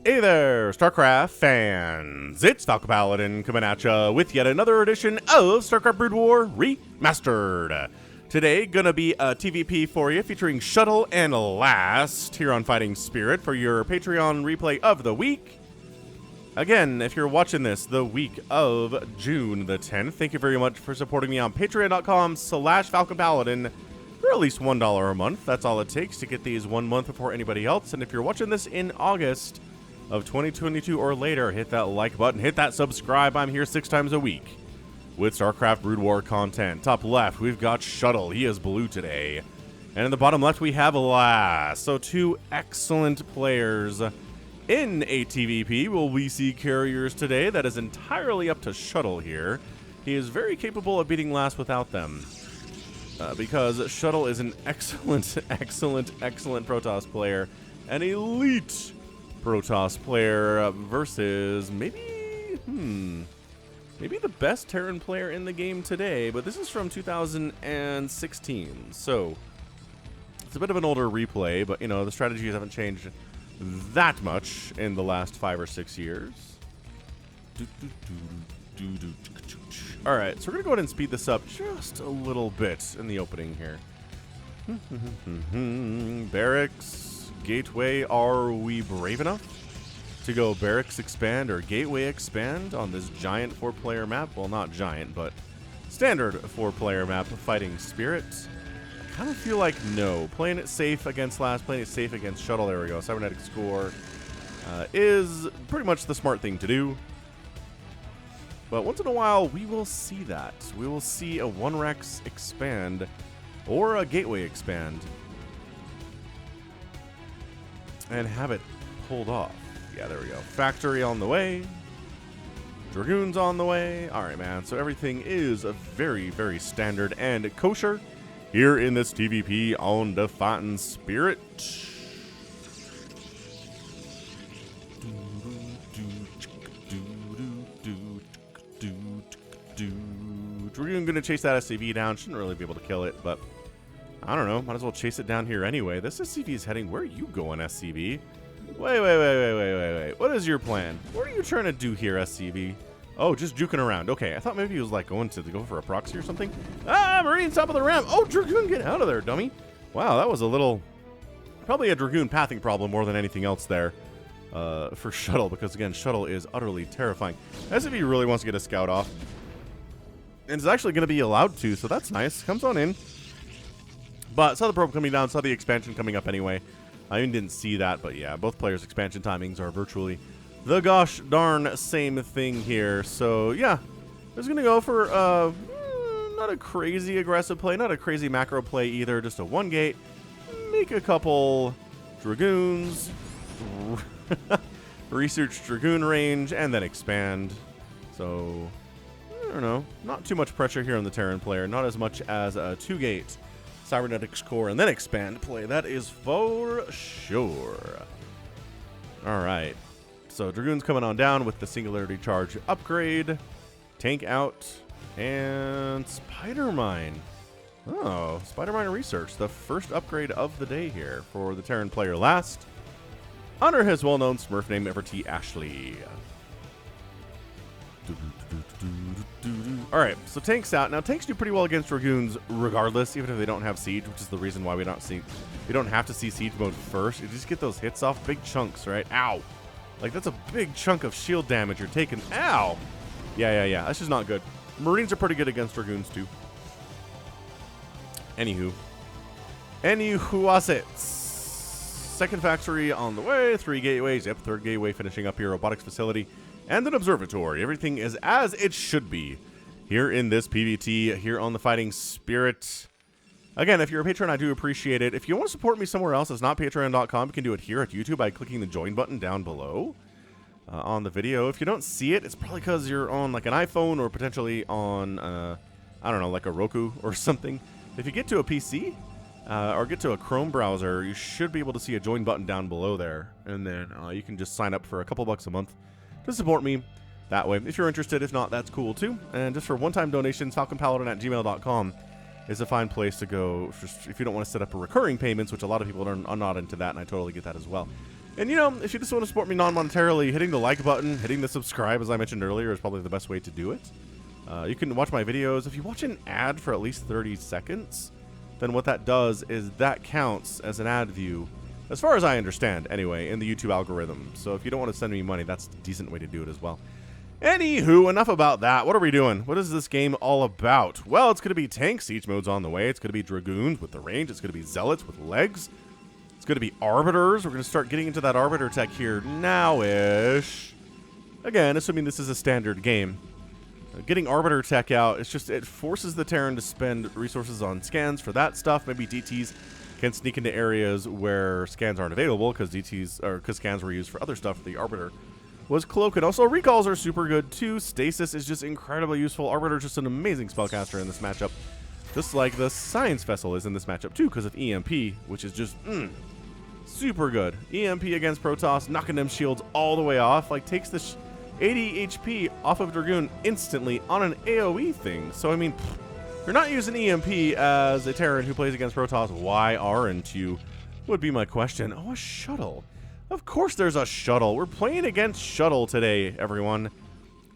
Hey there, StarCraft fans! It's Falcon Paladin coming at ya with yet another edition of StarCraft Brood War Remastered. Today, gonna be a TVP for you featuring Shuttle and Last here on Fighting Spirit for your Patreon replay of the week. Again, if you're watching this the week of June the 10th, thank you very much for supporting me on patreon.com/FalconPaladin for at least $1 a month. That's all it takes to get these 1 month before anybody else. And if you're watching this in August of 2022 or later, hit that like button, hit that subscribe. I'm here 6 times a week with StarCraft Brood War content. Top left, we've got Shuttle. He is blue today. And in the bottom left, we have Last. So 2 excellent players in a TVP. Will we see carriers today? That is entirely up to Shuttle here. He is very capable of beating Last without them. Because Shuttle is an excellent, excellent Protoss player. An elite Protoss player versus maybe the best Terran player in the game today, but this is from 2016, so it's a bit of an older replay, but you know, the strategies haven't changed that much in the last 5 or 6 years. Alright, so we're gonna go ahead and speed this up just a little bit in the opening here. Barracks, Gateway, are we brave enough to go Barracks expand or Gateway expand on this giant 4-player map? Well, not giant, but standard 4-player map of Fighting Spirit. I kind of feel like no. Playing it safe against Last, playing it safe against Shuttle, there we go, cybernetic score, is pretty much the smart thing to do. But once in a while, we will see that. We will see a 1-Rex expand or a Gateway expand and have it pulled off. Yeah, there we go. Factory on the way. Dragoons on the way. Alright, man. So everything is a very, very standard and kosher here in this TVP on the Fighting Spirit. Dragoon gonna chase that SCV down. Shouldn't really be able to kill it, but I don't know. Might as well chase it down here anyway. This SCV is heading. Where are you going, SCV? Wait. What is your plan? What are you trying to do here, SCV? Oh, just juking around. Okay, I thought maybe he was like going to go for a proxy or something. Ah, Marines top of the ramp. Oh, Dragoon, get out of there, dummy. Wow, that was a little, probably a Dragoon pathing problem more than anything else there for Shuttle, because again, Shuttle is utterly terrifying. SCV really wants to get a scout off, and is actually going to be allowed to, so that's nice. Comes on in. But saw the probe coming down, saw the expansion coming up anyway. I even didn't see that, but yeah, both players' expansion timings are virtually the gosh darn same thing here. So yeah, I was going to go for not a crazy aggressive play, not a crazy macro play either, just a 1-gate, make a couple Dragoons, research Dragoon range, and then expand. So, I don't know, not too much pressure here on the Terran player, not as much as a 2-gate cybernetics core and then expand play. That is for sure. Alright, so Dragoon's coming on down with the singularity charge upgrade, tank out, and Spider Mine. Oh, Spider Mine research, the first upgrade of the day here for the Terran player Last, under his well-known Smurf name Everty Ashley. Alright, so tanks out. Now tanks do pretty well against Dragoons regardless, even if they don't have siege, which is the reason why we don't have to see siege mode first. You just get those hits off, big chunks, right? Ow! Like, that's a big chunk of shield damage you're taking. Ow! Yeah. That's just not good. Marines are pretty good against Dragoons too. Anywho assets. Second factory on the way, 3 gateways. Yep, 3rd gateway finishing up here, robotics facility, and an observatory. Everything is as it should be here in this PvT, here on the Fighting Spirit. Again, if you're a patron, I do appreciate it. If you want to support me somewhere else, it's not patreon.com. You can do it here at YouTube by clicking the join button down below on the video. If you don't see it, it's probably because you're on like an iPhone or potentially on, I don't know, like a Roku or something. If you get to a PC or get to a Chrome browser, you should be able to see a join button down below there. And then you can just sign up for a couple bucks a month to support me that way, if you're interested. If not, that's cool too. And just for one-time donations, falconpaladin@gmail.com is a fine place to go if you don't want to set up a recurring payments, which a lot of people are not into that, and I totally get that as well. And, you know, if you just want to support me non-monetarily, hitting the like button, hitting the subscribe, as I mentioned earlier, is probably the best way to do it. You can watch my videos. If you watch an ad for at least 30 seconds, then what that does is that counts as an ad view, as far as I understand, anyway, in the YouTube algorithm. So if you don't want to send me money, that's a decent way to do it as well. Anywho, enough about that. What are we doing? What is this game all about? Well, it's going to be tank siege modes on the way. It's going to be dragoons with the range. It's going to be zealots with legs. It's going to be arbiters. We're going to start getting into that arbiter tech here now-ish. Again, assuming this is a standard game. Getting arbiter tech out, it's just, it forces the Terran to spend resources on scans for that stuff. Maybe DTs can sneak into areas where scans aren't available because scans were used for other stuff. The arbiter was cloak, and also recalls are super good too. Stasis is just incredibly useful. Arbiter is just an amazing spellcaster in this matchup, just like the Science Vessel is in this matchup too because of EMP, which is just super good. EMP against Protoss, knocking them shields all the way off, like takes the 80 HP off of Dragoon instantly on an AoE thing. So, I mean, you're not using EMP as a Terran who plays against Protoss. Why aren't you? Would be my question. Oh, a shuttle. Of course there's a shuttle. We're playing against Shuttle today, everyone.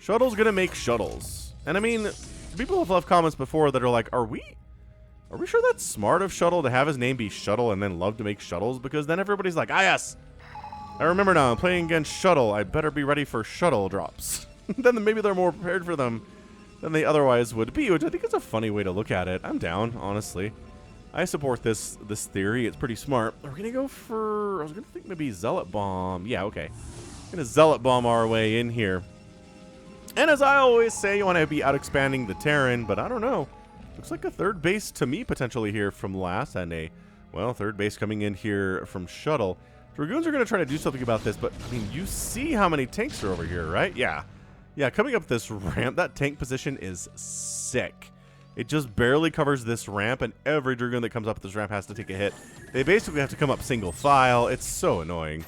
Shuttle's gonna make shuttles. And I mean, people have left comments before that are like, are we sure that's smart of Shuttle to have his name be Shuttle and then love to make shuttles? Because then everybody's like, ah, yes. I remember now, I'm playing against Shuttle. I better be ready for shuttle drops. Then maybe they're more prepared for them than they otherwise would be, which I think is a funny way to look at it. I'm down, honestly. I support this theory. It's pretty smart. We're going to go for, I was going to think maybe Zealot Bomb. Yeah, okay. Going to Zealot Bomb our way in here. And as I always say, you want to be out expanding the Terran, but I don't know. Looks like a third base to me potentially here from last, and a, well, third base coming in here from Shuttle. Dragoons are going to try to do something about this, but, I mean, you see how many tanks are over here, right? Yeah. Yeah, coming up this ramp, that tank position is sick. It just barely covers this ramp, and every Dragoon that comes up this ramp has to take a hit. They basically have to come up single file. It's so annoying.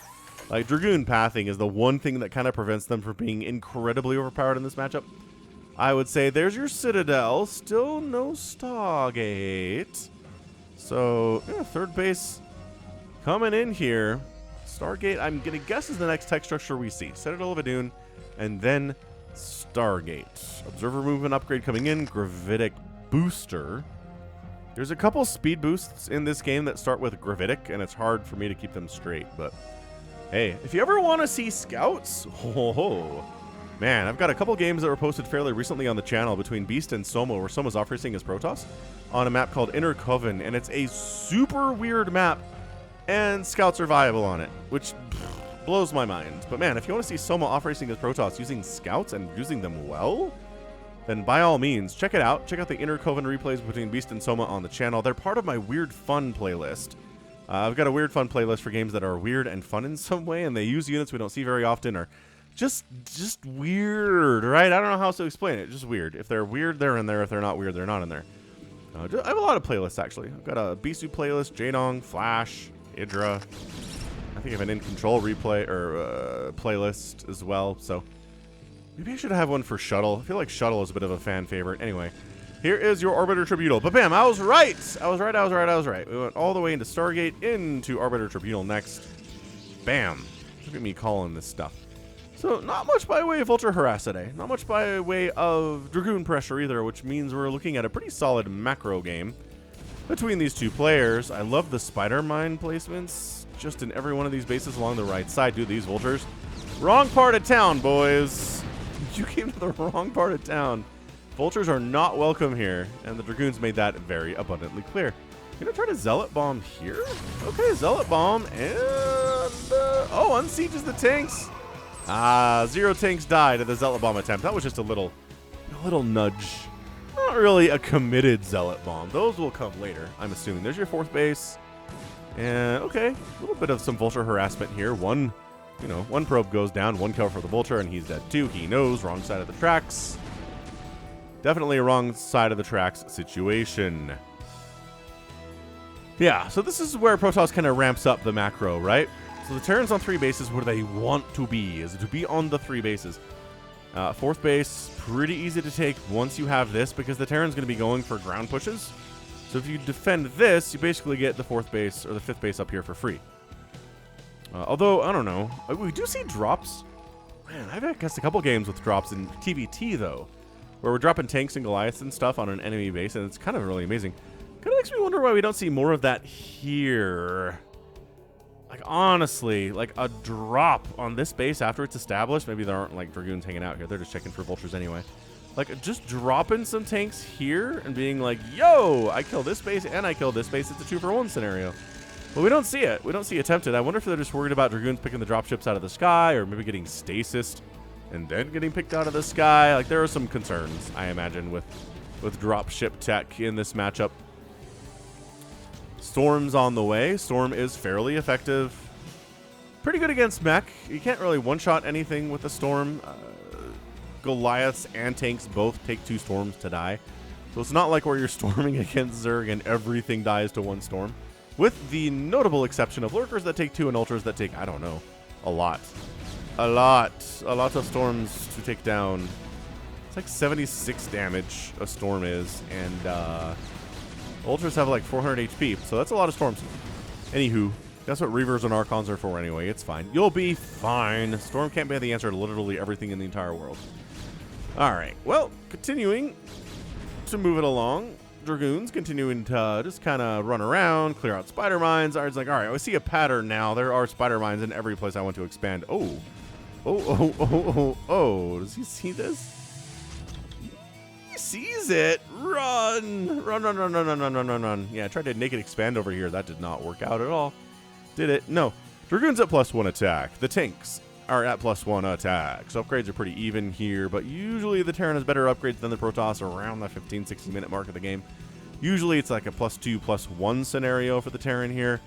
Like, Dragoon pathing is the one thing that kind of prevents them from being incredibly overpowered in this matchup. I would say there's your Citadel. Still no Stargate. So, yeah, third base coming in here. Stargate, I'm going to guess, is the next tech structure we see. Citadel of Adun, and then Stargate. Observer movement upgrade coming in. Gravitic booster. There's a couple speed boosts in this game that start with Gravitic, and it's hard for me to keep them straight. But, hey, if you ever want to see scouts, man, I've got a couple games that were posted fairly recently on the channel between Beast and Soma, where Soma's off-racing as Protoss, on a map called Inner Coven, and it's a super weird map. And scouts are viable on it, which blows my mind. But man, if you want to see Soma off-racing as Protoss using scouts and using them well, then by all means, check it out. Check out the Inner Coven replays between Beast and Soma on the channel. They're part of my Weird Fun playlist. I've got a Weird Fun playlist for games that are weird and fun in some way, and they use units we don't see very often, or just weird, right? I don't know how else to explain it. Just weird. If they're weird, they're in there. If they're not weird, they're not in there. I have a lot of playlists, actually. I've got a Bisu playlist, Jaedong, Flash, Idra. I think I have an In Control replay or playlist as well. So maybe I should have one for Shuttle. I feel like Shuttle is a bit of a fan favorite. Anyway, here is your Arbiter Tribunal. But bam, I was right. I was right. We went all the way into Stargate, into Arbiter Tribunal next. Bam. Look at me calling this stuff. So not much by way of Vulture Harass today. Not much by way of Dragoon pressure either, which means we're looking at a pretty solid macro game between these two players. I love the spider mine placements just in every one of these bases along the right side. Dude, these vultures. Wrong part of town, boys. You came to the wrong part of town. Vultures are not welcome here, and the Dragoons made that very abundantly clear. Gonna try to Zealot Bomb here? Okay, Zealot Bomb, and oh, unsieges the tanks. 0 tanks died at the Zealot Bomb attempt. That was just a little nudge. Not really a committed Zealot Bomb. Those will come later, I'm assuming. There's your fourth base. And okay, a little bit of some Vulture harassment here. One probe goes down, 1 kill for the Vulture, and he's dead too. He knows, wrong side of the tracks. Definitely a wrong side of the tracks situation. Yeah, so this is where Protoss kind of ramps up the macro, right? So the Terran's on 3 bases where they want to be, is to be on the 3 bases. Fourth base, pretty easy to take once you have this, because the Terran's going to be going for ground pushes. So if you defend this, you basically get the 4th base or the 5th base up here for free. Although, I don't know. We do see drops. Man, I've guessed a couple games with drops in TVT, though, where we're dropping tanks and Goliaths and stuff on an enemy base, and it's kind of really amazing. Kind of makes me wonder why we don't see more of that here. Like, honestly, like a drop on this base after it's established. Maybe there aren't, like, Dragoons hanging out here. They're just checking for vultures anyway. Like, just dropping some tanks here and being like, yo, I kill this base and I kill this base. It's a 2-for-1 scenario. But we don't see it. We don't see it attempted. I wonder if they're just worried about Dragoons picking the dropships out of the sky, or maybe getting stasis and then getting picked out of the sky. Like, there are some concerns, I imagine, with dropship tech in this matchup. Storm's on the way. Storm is fairly effective. Pretty good against mech. You can't really one-shot anything with the Storm. Goliaths and tanks both take 2 storms to die. So it's not like where you're storming against Zerg and everything dies to 1 storm. With the notable exception of lurkers that take 2 and ultras that take, I don't know, a lot. A lot of storms to take down. It's like 76 damage a storm is, and ultras have like 400 HP, so that's a lot of storms. Anywho, that's what Reavers and Archons are for anyway. It's fine. You'll be fine. Storm can't be the answer to literally everything in the entire world. Alright, well, continuing to move it along. Dragoons continuing to just kind of run around, clear out spider mines. Ard's like, alright, I see a pattern now. There are spider mines in every place I want to expand. Oh. Does he see this? He sees it. Run. Run. Yeah, I tried to naked expand over here. That did not work out at all. Did it? No. Dragoons at +1 attack. The tanks are at +1 attack. So upgrades are pretty even here, but usually the Terran has better upgrades than the Protoss around the 15-60 minute mark of the game. Usually it's like a +2, +1 scenario for the Terran here,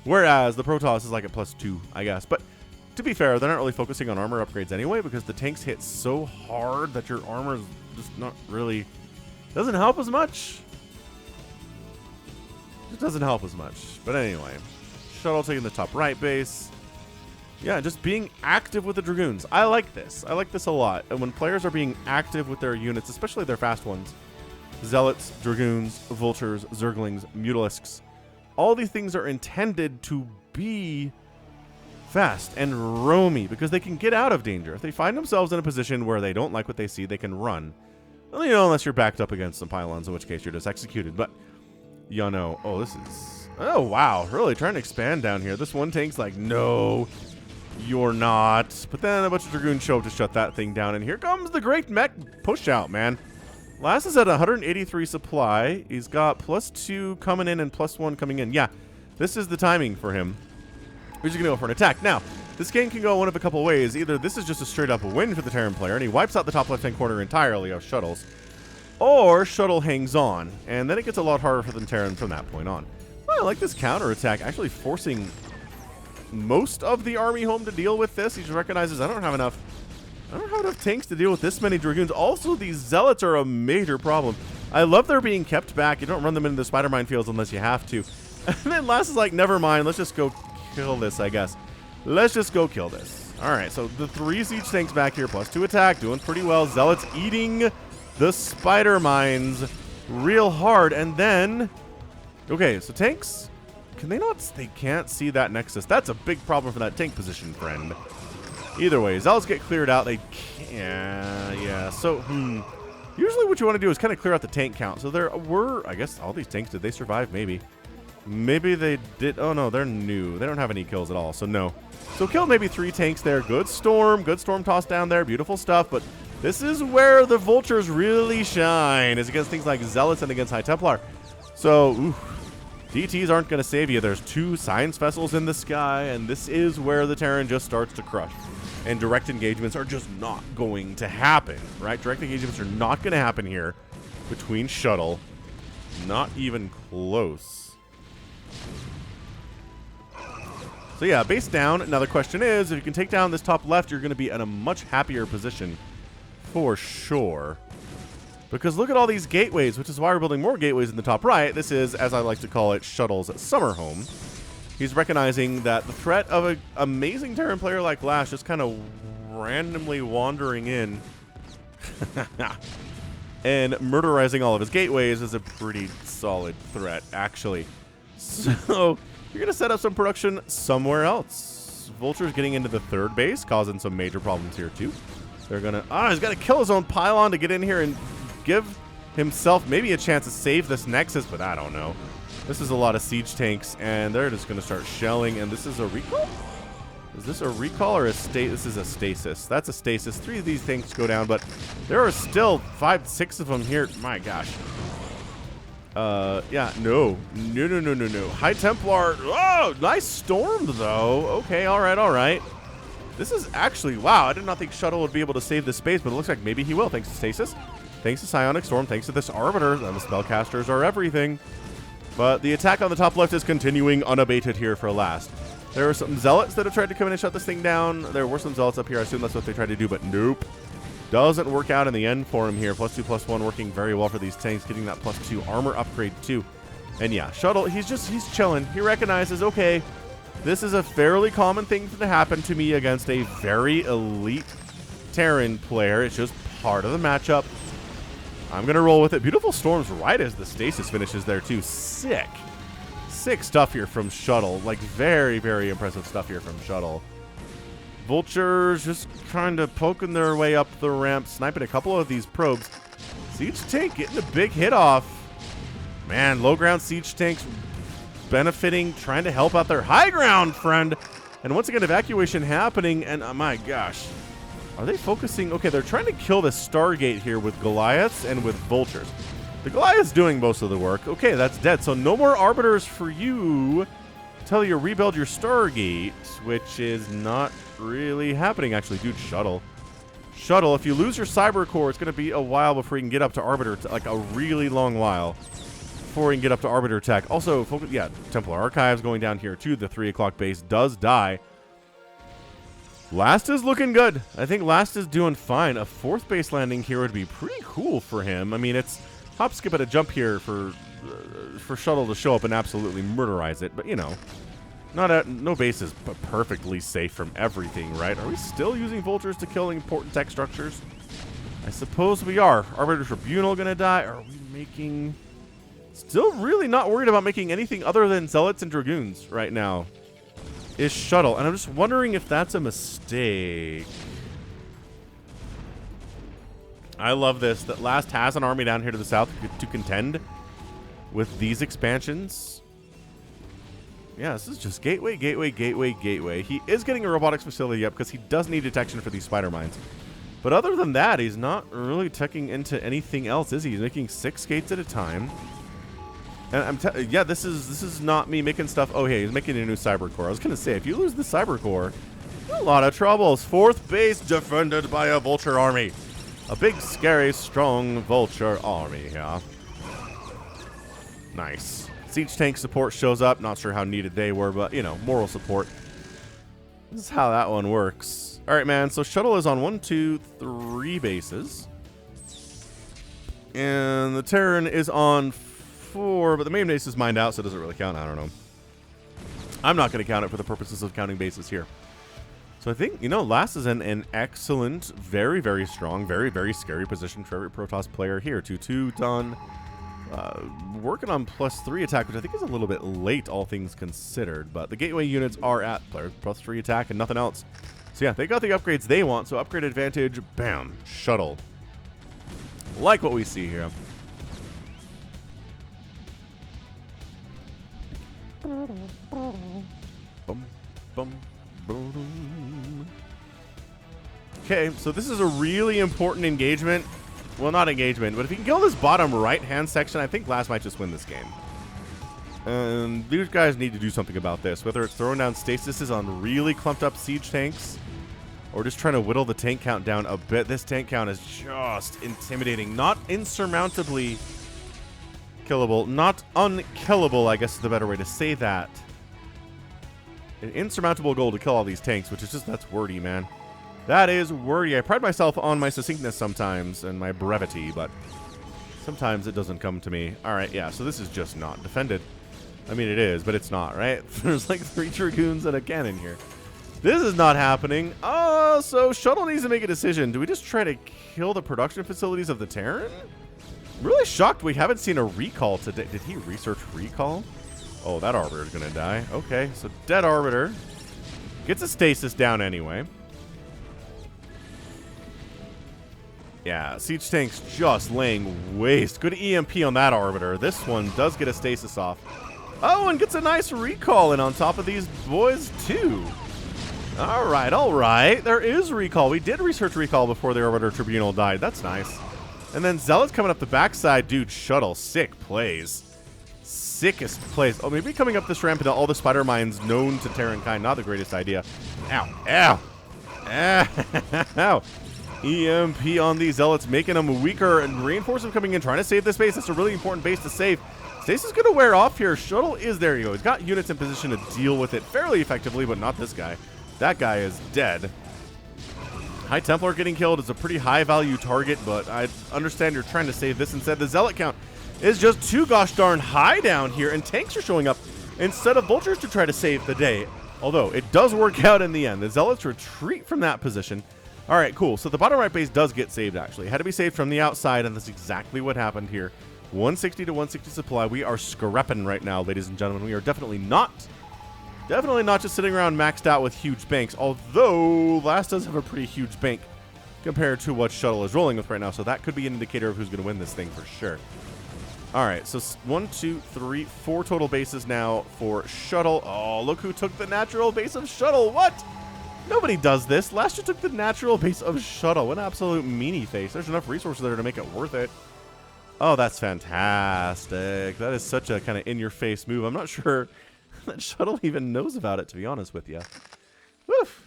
whereas the Protoss is like a +2, I guess. But to be fair, they're not really focusing on armor upgrades anyway, because the tanks hit so hard that your armor is just not really, doesn't help as much. It doesn't help as much. But anyway, Shuttle taking the top right base. Yeah, just being active with the Dragoons. I like this. I like this a lot. And when players are being active with their units, especially their fast ones, Zealots, Dragoons, Vultures, Zerglings, Mutalisks, all these things are intended to be fast and roamy because they can get out of danger. If they find themselves in a position where they don't like what they see, they can run. Well, you know, unless you're backed up against some pylons, in which case you're just executed. But, you know, oh, this is... Oh, wow. Really trying to expand down here. This one tank's like, no... You're not. But then a bunch of Dragoons show up to shut that thing down. And here comes the great mech push out, man. Last is at 183 supply. He's got +2 coming in and +1 coming in. Yeah, this is the timing for him. He's just going to go for an attack. Now, this game can go one of a couple ways. Either this is just a straight up win for the Terran player, and he wipes out the top left-hand corner entirely of Shuttles, or Shuttle hangs on, and then it gets a lot harder for the Terran from that point on. Well, I like this counter attack, actually forcing most of the army home to deal with this. He just recognizes I don't have enough tanks to deal with this many Dragoons. Also, these Zealots are a major problem. I love they're being kept back. You don't run them into the spider mine fields unless you have to. And then Last is like, never mind, let's just go kill this, I guess. Let's just go kill this. Alright, so the 3 siege tanks back here, +2 attack, doing pretty well. Zealots eating the spider mines real hard. And then, okay, so tanks, can they not? They can't see that nexus. That's a big problem for that tank position, friend. Either way, Zealots get cleared out. They can't. Yeah. So, usually what you want to do is kind of clear out the tank count. So there were, I guess, all these tanks. Did they survive? Maybe. Maybe they did. Oh, no, they're new. They don't have any kills at all. So, no. So, killed maybe 3 tanks there. Good storm toss down there. Beautiful stuff. But this is where the Vultures really shine, is against things like Zealots and against High Templar. So, oof. DTs aren't going to save you. There's 2 science vessels in the sky, and this is where the Terran just starts to crush. And direct engagements are just not going to happen, right? Direct engagements are not going to happen here between Shuttle. Not even close. So yeah, base down. Now the question is, if you can take down this top left, you're going to be in a much happier position for sure. Because look at all these gateways, which is why we're building more gateways in the top right. This is, as I like to call it, Shuttle's summer home. He's recognizing that the threat of an amazing Terran player like Lash just kind of randomly wandering in and murderizing all of his gateways is a pretty solid threat, actually. So you're going to set up some production somewhere else. Vulture's getting into the third base, causing some major problems here, too. They're going to... he's got to kill his own pylon to get in here and give himself maybe a chance to save this Nexus, but I don't know. This is a lot of siege tanks, and they're just going to start shelling, and this is a recall? Is this a recall or a this is a stasis. That's a stasis. 3 of these things go down, but there are still 5, 6 of them here. My gosh. Yeah, no. No. High Templar. Oh, nice storm, though. Okay, all right. This is actually, wow, I did not think Shuttle would be able to save this space, but it looks like maybe he will, thanks to stasis, thanks to Psionic Storm, thanks to this Arbiter. The spellcasters are everything. But the attack on the top left is continuing unabated here for last. There are some Zealots that have tried to come in and shut this thing down. There were some Zealots up here. I assume that's what they tried to do, but nope. Doesn't work out in the end for him here. +2/+1 working very well for these tanks, getting that +2 armor upgrade too. And yeah, Shuttle, he's chilling. He recognizes, okay, this is a fairly common thing to happen to me against a very elite Terran player. It's just part of the matchup. I'm going to roll with it. Beautiful storms right as the stasis finishes there too. Sick stuff here from Shuttle. Like very, very impressive stuff here from Shuttle. Vultures just kind of poking their way up the ramp, sniping a couple of these probes. Siege tank getting a big hit off. Man, low ground siege tanks benefiting, trying to help out their high ground friend. And once again, evacuation happening, and oh my gosh. Are they focusing? Okay, they're trying to kill the Stargate here with Goliaths and with Vultures. The Goliath's doing most of the work. Okay, that's dead. So no more Arbiters for you until you rebuild your Stargate, which is not really happening, actually. Dude, Shuttle, if you lose your Cyber Core, it's going to be a while before you can get up to Arbiter, like a really long while before you can get up to Arbiter tech. Also, yeah, Templar Archives going down here too. The 3 o'clock base does die. Last is looking good. I think Last is doing fine. A 4th base landing here would be pretty cool for him. I mean, it's hop, skip, and a jump here for Shuttle to show up and absolutely murderize it. But, you know, no base is perfectly safe from everything, right? Are we still using Vultures to kill important tech structures? I suppose we are. Arbiter Tribunal going to die? Are we making... Still really not worried about making anything other than Zealots and Dragoons right now. Is Shuttle. And I'm just wondering if that's a mistake. I love this. That Last has an army down here to the south to contend with these expansions. Yeah, this is just gateway. He is getting a robotics facility up because he does need detection for these spider mines. But other than that, he's not really teching into anything else, is he? He's making 6 gates at a time. And yeah, this is not me making stuff. Oh, hey, he's making a new Cyber Core. I was going to say, if you lose the Cyber Core, a lot of troubles. 4th base defended by a Vulture army. A big, scary, strong Vulture army, yeah. Nice. Siege tank support shows up. Not sure how needed they were, but, you know, moral support. This is how that one works. All right, man. So Shuttle is on 1, 2, 3 bases. And the Terran is on 4, but the main base is mined out, so it doesn't really count. I don't know. I'm not going to count it for the purposes of counting bases here. So I think, you know, Last is in an excellent, very, very strong, very, very scary position for every Protoss player here. 2-2 done. Working on +3 attack, which I think is a little bit late, all things considered. But the gateway units are at +3 attack and nothing else. So yeah, they got the upgrades they want. So upgrade advantage, bam, Shuttle. Like what we see here. Okay, so this is a really important engagement. Well, not engagement, but if you can kill this bottom right-hand section, I think Last might just win this game. And these guys need to do something about this, whether it's throwing down stasises on really clumped up siege tanks or just trying to whittle the tank count down a bit. This tank count is just intimidating. Not insurmountably killable. Not unkillable, I guess is the better way to say that. An insurmountable goal to kill all these tanks, which is just, that's wordy, man. That is wordy. I pride myself on my succinctness sometimes and my brevity, but sometimes it doesn't come to me. All right, yeah, so this is just not defended. I mean, it is, but it's not, right? There's like 3 Dragoons and a cannon here. This is not happening. Oh, so Shuttle needs to make a decision. Do we just try to kill the production facilities of the Terran? I'm really shocked we haven't seen a recall today. Did he research recall? Oh, that Arbiter is going to die. Okay, so dead Arbiter. Gets a stasis down anyway. Yeah, siege tank's just laying waste. Good EMP on that Arbiter. This one does get a stasis off. Oh, and gets a nice recall in on top of these boys, too. All right. There is recall. We did research recall before the Arbiter Tribunal died. That's nice. And then Zealot's coming up the backside. Dude, Shuttle, sick plays. Sickest plays. Oh, maybe coming up this ramp into all the spider mines known to Terran kind. Not the greatest idea. Ow. Ow. EMP on these Zealots, making them weaker, and Reinforcement coming in, trying to save this base. That's a really important base to save. Stasis is going to wear off here. Shuttle is there. You go. He's got units in position to deal with it fairly effectively, but not this guy. That guy is dead. High Templar getting killed is a pretty high value target, but I understand you're trying to save this instead. The Zealot count is just too gosh darn high down here, and tanks are showing up instead of vultures to try to save the day. Although it does work out in the end. The Zealots retreat from that position. All right, cool. So the bottom right base does get saved, actually. It had to be saved from the outside, and that's exactly what happened here. 160 to 160 supply. We are scrapping right now, ladies and gentlemen. We are definitely not just sitting around maxed out with huge banks, although Last does have a pretty huge bank compared to what Shuttle is rolling with right now, so that could be an indicator of who's going to win this thing for sure. All right, so 1, 2, 3, 4 total bases now for Shuttle. Oh, look who took the natural base of Shuttle. What? Nobody does this. Last year took the natural base of Shuttle. What an absolute meanie face. There's enough resources there to make it worth it. Oh, that's fantastic. That is such a kind of in-your-face move. I'm not sure that Shuttle even knows about it, to be honest with you. Woof.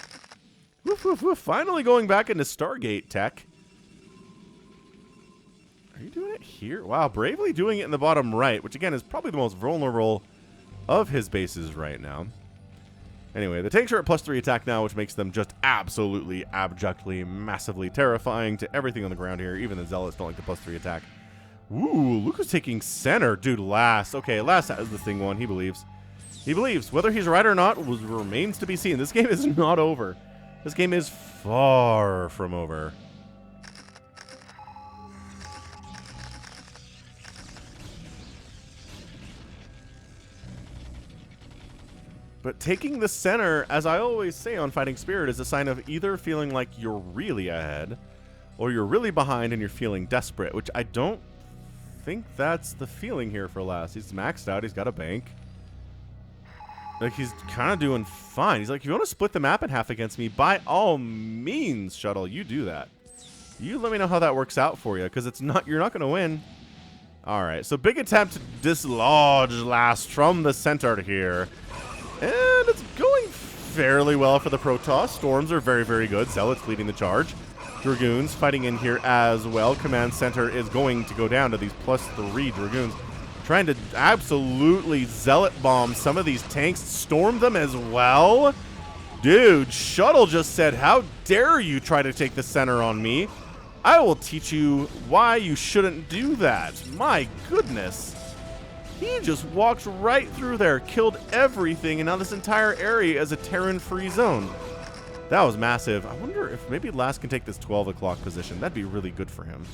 Woof. Finally going back into Stargate tech. Are you doing it here? Wow, bravely doing it in the bottom right, which again is probably the most vulnerable of his bases right now. Anyway, the tanks are at +3 attack now, which makes them just absolutely, abjectly, massively terrifying to everything on the ground here. Even the Zealots don't like the +3 attack. Ooh, Luke is taking center. Dude, Last. Okay, Last has this thing won. He believes. He believes. Whether he's right or not remains to be seen. This game is not over. This game is far from over. But taking the center, as I always say on Fighting Spirit, is a sign of either feeling like you're really ahead or you're really behind and you're feeling desperate, which I don't think that's the feeling here for Last. He's maxed out. He's got a bank. Like, he's kind of doing fine. He's like, if you want to split the map in half against me, by all means, Shuttle, you do that. You let me know how that works out for you, because you're not going to win. All right, so big attempt to dislodge Last from the center here. And it's going fairly well for the Protoss. Storms are very, very good. Zealots leading the charge. Dragoons fighting in here as well. Command center is going to go down to these +3 Dragoons. Trying to absolutely Zealot bomb some of these tanks. Storm them as well. Dude, Shuttle just said, how dare you try to take the center on me? I will teach you why you shouldn't do that. My goodness. He just walked right through there, killed everything, and now this entire area is a Terran-free zone. That was massive. I wonder if maybe Last can take this 12 o'clock position. That'd be really good for him.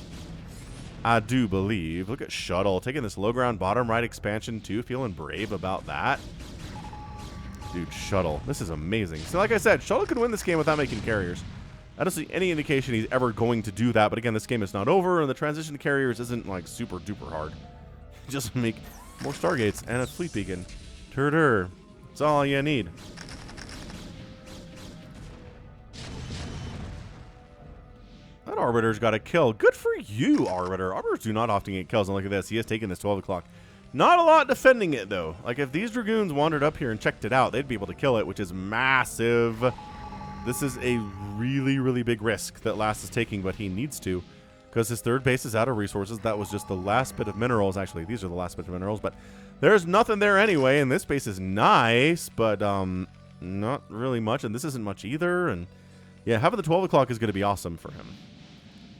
I do believe. Look at Shuttle taking this low ground bottom right expansion too, feeling brave about that. Dude, Shuttle. This is amazing. So like I said, Shuttle could win this game without making carriers. I don't see any indication he's ever going to do that, but again, this game is not over, and the transition to carriers isn't like super duper hard. Just make more Stargates and a fleet beacon. Turdur. That's all you need. That Arbiter's got a kill. Good for you, Arbiter. Arbiters do not often get kills, and look at this. He has taken this 12 o'clock. Not a lot defending it, though. Like, if these Dragoons wandered up here and checked it out, they'd be able to kill it, which is massive. This is a really, really big risk that Last is taking, but he needs to, because his third base is out of resources. That was just the last bit of minerals. Actually, these are the last bit of minerals, but there's nothing there anyway, and this base is nice, but not really much, and this isn't much either, and yeah, having the 12 o'clock is going to be awesome for him.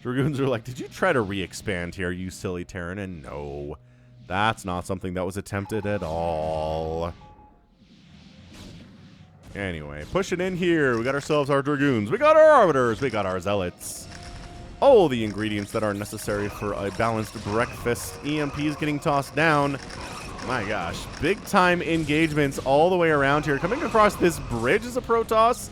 Dragoons are like, did you try to re-expand here, you silly Terran? And no, that's not something that was attempted at all. Anyway, pushing in here. We got ourselves our Dragoons. We got our Arbiters. We got our Zealots. All the ingredients that are necessary for a balanced breakfast. EMP is getting tossed down. My gosh. Big time engagements all the way around here. Coming across this bridge as a Protoss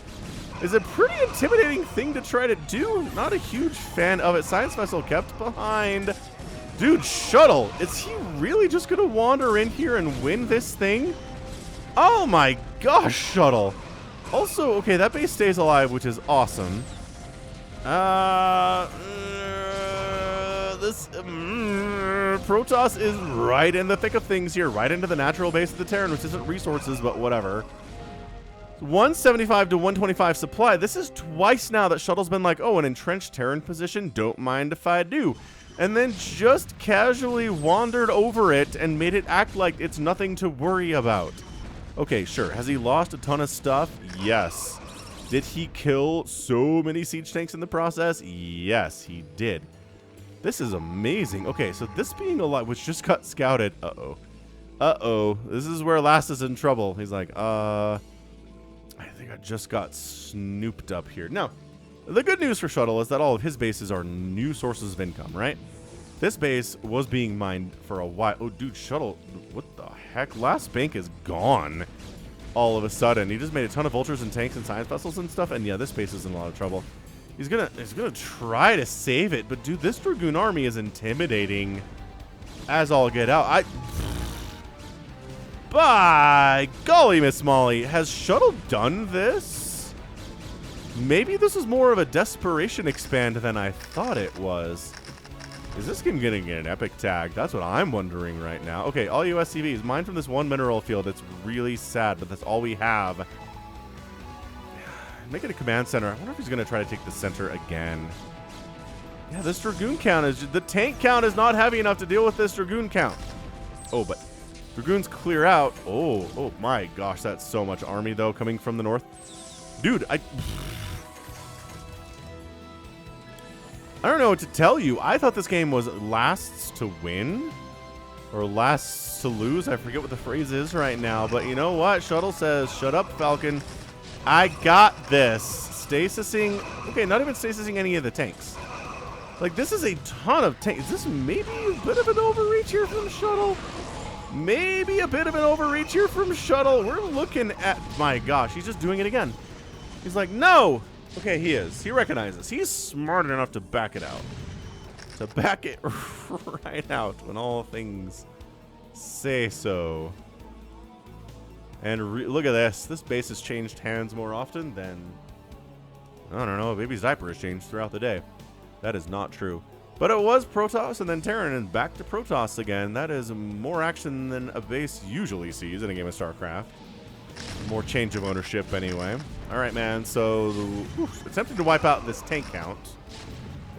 is a pretty intimidating thing to try to do. Not a huge fan of it. Science vessel kept behind. Dude, Shuttle, is he really just going to wander in here and win this thing? Oh my gosh, Shuttle. Also, okay, that base stays alive, which is awesome. This Protoss is right in the thick of things here, right into the natural base of the Terran, which isn't resources, but whatever. 175 to 125 supply. This is twice now that Shuttle's been like, oh, an entrenched Terran position, don't mind if I do. And then just casually wandered over it and made it act like it's nothing to worry about. Okay, sure. Has he lost a ton of stuff? Yes. Did he kill so many siege tanks in the process? Yes, he did. This is amazing. Okay, so this being alive, which just got scouted. Uh-oh. Uh-oh. This is where Last is in trouble. He's like, I think I just got snooped up here. Now, the good news for Shuttle is that all of his bases are new sources of income, right? This base was being mined for a while. Oh, dude, Shuttle, what the heck? Last bank is gone all of a sudden. He just made a ton of vultures and tanks and science vessels and stuff, and yeah, this base is in a lot of trouble. He's gonna try to save it, but dude, this Dragoon army is intimidating as all get out. By golly, Miss Molly, has Shuttle done this? Maybe this is more of a desperation expand than I thought it was. Is this game getting an epic tag? That's what I'm wondering right now. Okay, all you SCVs, mine from this one mineral field. It's really sad, but that's all we have. Make it a command center. I wonder if he's going to try to take the center again. Yeah, this Dragoon count is... The tank count is not heavy enough to deal with this Dragoon count. Oh, but Dragoons clear out. Oh my gosh, that's so much army, though, coming from the north. Dude, I don't know what to tell you. I thought this game was lasts to win or lasts to lose. I forget what the phrase is right now, but you know what? Shuttle says, shut up, Falcon. I got this. Stasising. Okay, not even stasising any of the tanks. Like, this is a ton of tanks. Is this maybe a bit of an overreach here from Shuttle? Maybe a bit of an overreach here from Shuttle. We're looking at... My gosh, he's just doing it again. He's like, no! Okay, he is. He recognizes. He's smart enough to back it out. To back it right out when all things say so. And look at this. This base has changed hands more often than... I don't know. Baby's diaper has changed throughout the day. That is not true. But it was Protoss and then Terran and back to Protoss again. That is more action than a base usually sees in a game of StarCraft. More change of ownership anyway. All right, man. So, attempting to wipe out this tank count.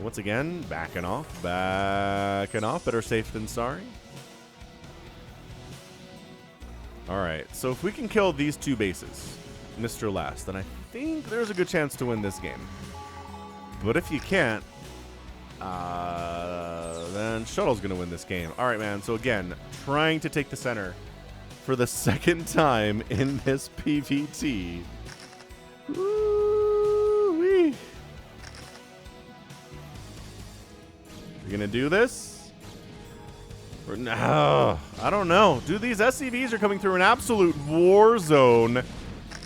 Once again, backing off. Backing off. Better safe than sorry. All right. So, if we can kill these two bases, Mr. Last, then I think there's a good chance to win this game. But if you can't, then Shuttle's going to win this game. All right, man. So, again, trying to take the center for the second time in this PVT. Woo-wee. We're going to do this? Or no, I don't know. Dude, these SCVs are coming through an absolute war zone.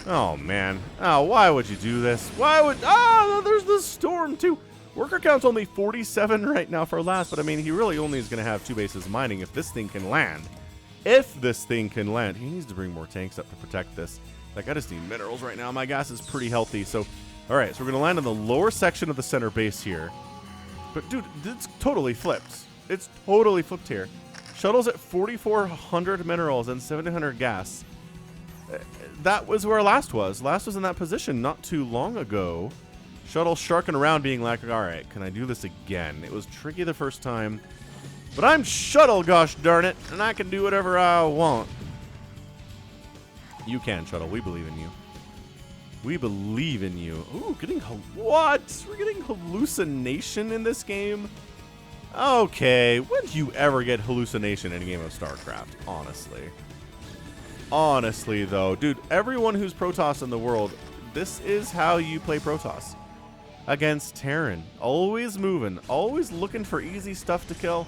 Oh, man. Oh, why would you do this? Why would... Oh, there's the storm, too. Worker count's only 47 right now for Last, but I mean, he really only is going to have two bases mining if this thing can land. If this thing can land. He needs to bring more tanks up to protect this. Like, I just need minerals right now. My gas is pretty healthy. So, all right. So, we're going to land on the lower section of the center base here. But, dude, it's totally flipped. It's totally flipped here. Shuttle's at 4,400 minerals and 700 gas. That was where Last was. Last was in that position not too long ago. Shuttle sharking around being like, all right, can I do this again? It was tricky the first time. But I'm Shuttle, gosh darn it, and I can do whatever I want. You can, Shuttle. We believe in you. We believe in you. Ooh, getting... What? We're getting hallucination in this game? Okay. When do you ever get hallucination in a game of StarCraft? Honestly. Honestly, though. Dude, everyone who's Protoss in the world, this is how you play Protoss. Against Terran. Always moving. Always looking for easy stuff to kill.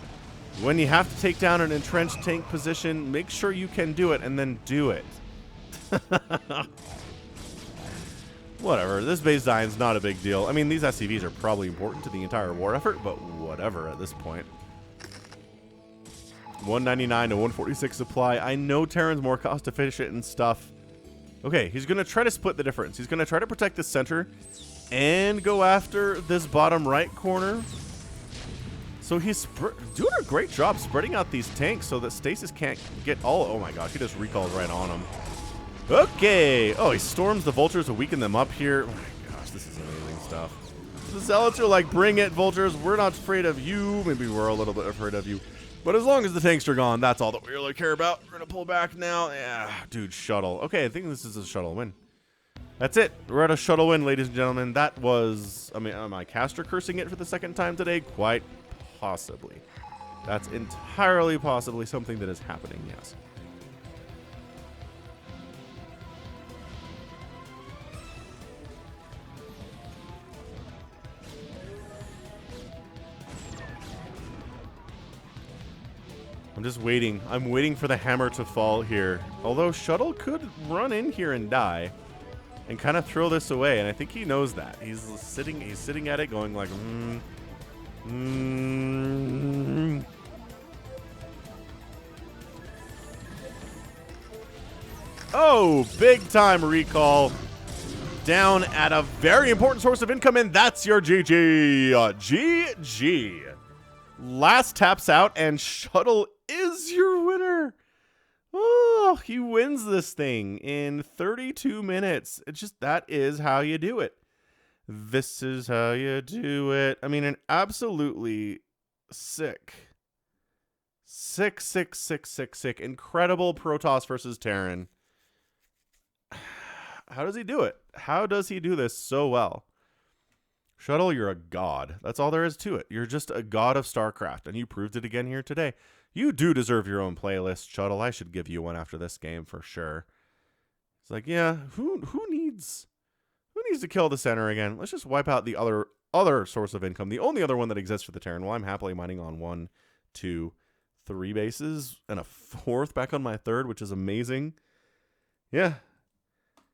When you have to take down an entrenched tank position, make sure you can do it and then do it. Whatever, this base design's not a big deal. I mean, these SCVs are probably important to the entire war effort, but whatever at this point. 199 to 146 supply. I know Terran's more cost efficient and stuff. Okay, he's going to try to split the difference. He's going to try to protect the center and go after this bottom right corner. So he's doing a great job spreading out these tanks so that Stasis can't get all... Oh my gosh, he just recalls right on him. Okay. Oh, he storms the vultures to weaken them up here. Oh my gosh, this is amazing stuff. The zealots are like, bring it, vultures. We're not afraid of you. Maybe we're a little bit afraid of you. But as long as the tanks are gone, that's all that we really care about. We're going to pull back now. Yeah, dude, shuttle. Okay, I think this is a shuttle win. That's it. We're at a shuttle win, ladies and gentlemen. That was... I mean, am I caster cursing it for the second time today? Quite possibly. That's entirely possibly something that is happening, yes. I'm just waiting. I'm waiting for the hammer to fall here. Although Shuttle could run in here and die and kind of throw this away, and I think he knows that. He's sitting at it going like, Oh, big time recall. Down at a very important source of income, and that's your GG. GG. Last taps out, and Shuttle is your winner. Oh, he wins this thing in 32 minutes. It's just, that is how you do it. This is how you do it. I mean, an absolutely sick. Incredible Protoss versus Terran. How does he do it? How does he do this so well? Shuttle, you're a god. That's all there is to it. You're just a god of StarCraft, and you proved it again here today. You do deserve your own playlist, Shuttle. I should give you one after this game for sure. It's like, yeah, who needs to kill the center again? Let's just wipe out the other source of income. The only other one that exists for the Terran. Well, I'm happily mining on 1, 2, 3 bases and a 4th back on my 3rd, which is amazing. Yeah.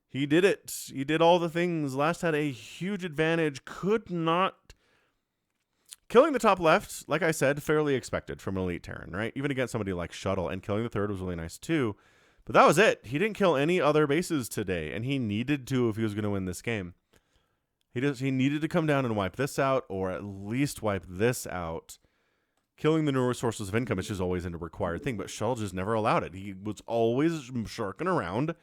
He did it. He did all the things. Last had a huge advantage. Could not... Killing the top left, like I said, fairly expected from an elite Terran, right? Even against somebody like Shuttle. And killing the 3rd was really nice too. But that was it. He didn't kill any other bases today. And he needed to if he was going to win this game. He needed to come down and wipe this out, or at least wipe this out. Killing the newer sources of income is just always a required thing. But Shuttle just never allowed it. He was always sharking around.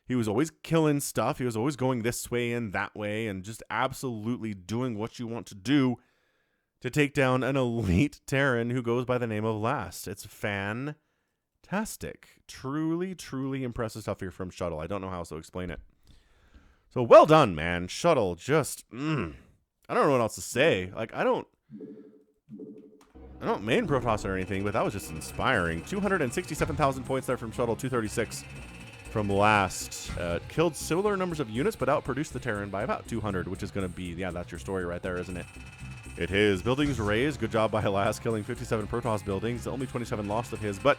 He was always killing stuff. He was always going this way and that way and just absolutely doing what you want to do to take down an elite Terran who goes by the name of Last. It's fantastic. Truly, truly impressive stuff here from Shuttle. I don't know how else to explain it. So well done, man. Shuttle just, I don't know what else to say. Like, I don't main Protoss or anything, but that was just inspiring. 267,000 points there from Shuttle, 236 from Last. Killed similar numbers of units, but outproduced the Terran by about 200, which is going to be, yeah, that's your story right there, isn't it? It is. Buildings raised. Good job by Last, killing 57 Protoss buildings. Only 27 lost of his, but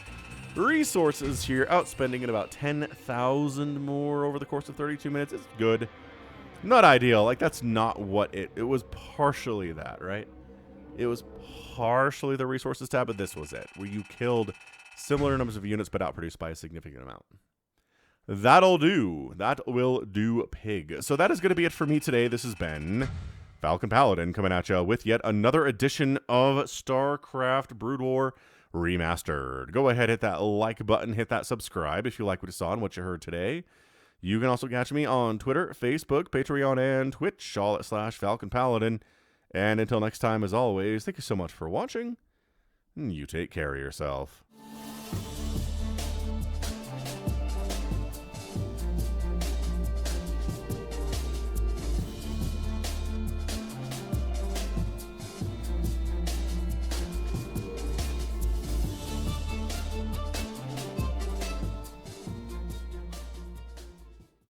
resources here, outspending it about 10,000 more over the course of 32 minutes. It's good. Not ideal. Like, that's not what it was partially that, right? It was partially the resources tab, but this was it, where you killed similar numbers of units, but outproduced by a significant amount. That'll do. That will do, pig. So that is going to be it for me today. This has been Falcon Paladin coming at you with yet another edition of StarCraft Brood War Remastered. Go ahead, hit that like button, hit that subscribe if you like what you saw and what you heard today. You can also catch me on Twitter, Facebook, Patreon, and Twitch, all at /Falcon Paladin. And until next time, as always, thank you so much for watching, and you take care of yourself.